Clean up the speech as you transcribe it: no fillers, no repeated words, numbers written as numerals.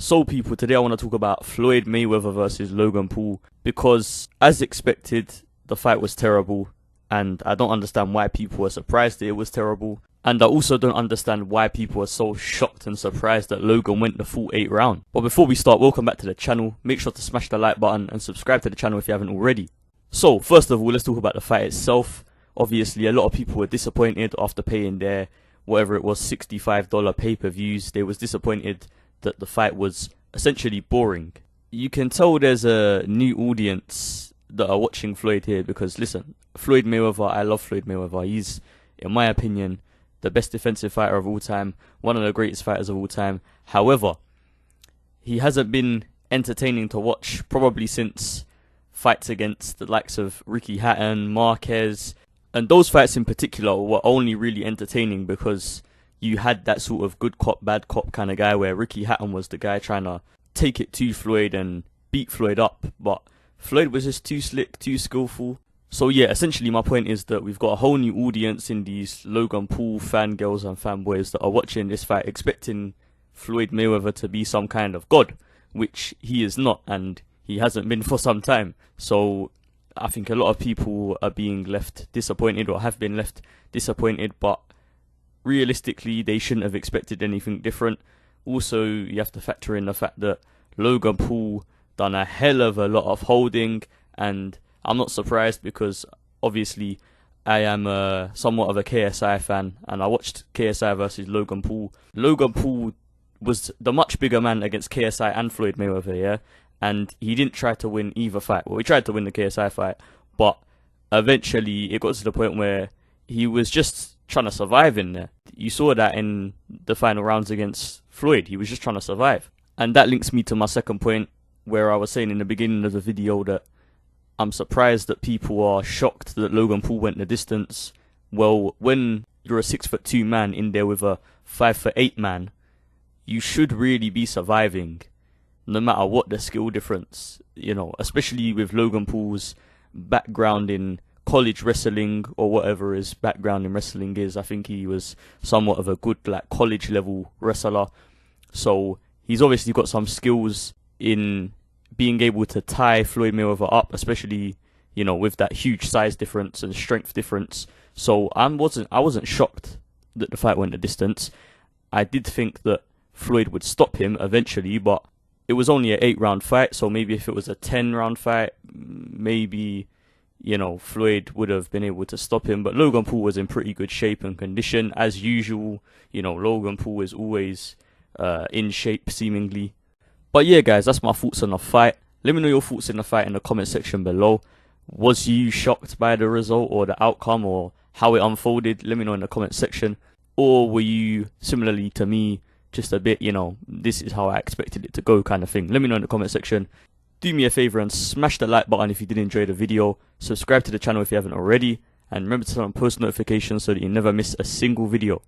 So people, today I want to talk about Floyd Mayweather versus Logan Paul because, as expected, the fight was terrible and I don't understand why people were surprised that it was terrible, and I also don't understand why people are so shocked and surprised that Logan went the full 8 round. But before we start, welcome back to the channel. Make sure to smash the like button and subscribe to the channel if you haven't already. So first of all, let's talk about the fight itself. Obviously a lot of people were disappointed after paying their whatever it was $65 pay-per-views. They was disappointed that the fight was essentially boring. You can tell there's a new audience that are watching Floyd here because, listen, Floyd Mayweather, I love Floyd Mayweather. He's, in my opinion, the best defensive fighter of all time, one of the greatest fighters of all time. However, he hasn't been entertaining to watch probably since fights against the likes of Ricky Hatton, Marquez, and those fights in particular were only really entertaining because you had that sort of good cop, bad cop kind of guy where Ricky Hatton was the guy trying to take it to Floyd and beat Floyd up, but Floyd was just too slick, too skillful. So yeah, essentially my point is that we've got a whole new audience in these Logan Paul fangirls and fanboys that are watching this fight expecting Floyd Mayweather to be some kind of god, which he is not, and he hasn't been for some time. So I think a lot of people are being left disappointed or have been left disappointed, but realistically they shouldn't have expected anything different. Also, you have to factor in the fact that Logan Paul done a hell of a lot of holding, and I'm not surprised because obviously I am somewhat of a KSI fan, and I watched KSI versus Logan Paul. Logan Paul was the much bigger man against KSI and Floyd Mayweather, yeah, and he didn't try to win either fight. Well, he tried to win the KSI fight, but eventually it got to the point where he was just trying to survive in there. You saw that in the final rounds against Floyd. He was just trying to survive. And that links me to my second point, where I was saying in the beginning of the video that I'm surprised that people are shocked that Logan Paul went the distance. Well, when you're a 6'2" man in there with a 5'8" man, you should really be surviving, no matter what the skill difference, you know, especially with Logan Paul's background in college wrestling or whatever his background in wrestling is. I think he was somewhat of a good college level wrestler, so he's obviously got some skills in being able to tie Floyd Mayweather up, especially, you know, with that huge size difference and strength difference. So I wasn't shocked that the fight went the distance. I did think that Floyd would stop him eventually, but it was only an 8 round fight, so maybe if it was a 10 round fight, maybe, you know, Floyd would have been able to stop him. But Logan Paul was in pretty good shape and condition as usual. You know, Logan Paul is always in shape seemingly. But yeah guys, that's my thoughts on the fight. Let me know your thoughts in the fight in the comment section below. Was you shocked by the result or the outcome or how it unfolded? Let me know in the comment section. Or were you similarly to me, just a bit, you know, this is how I expected it to go kind of thing? Let me know in the comment section. Do me a favor and smash the like button if you did enjoy the video. Subscribe to the channel if you haven't already. And remember to turn on post notifications so that you never miss a single video.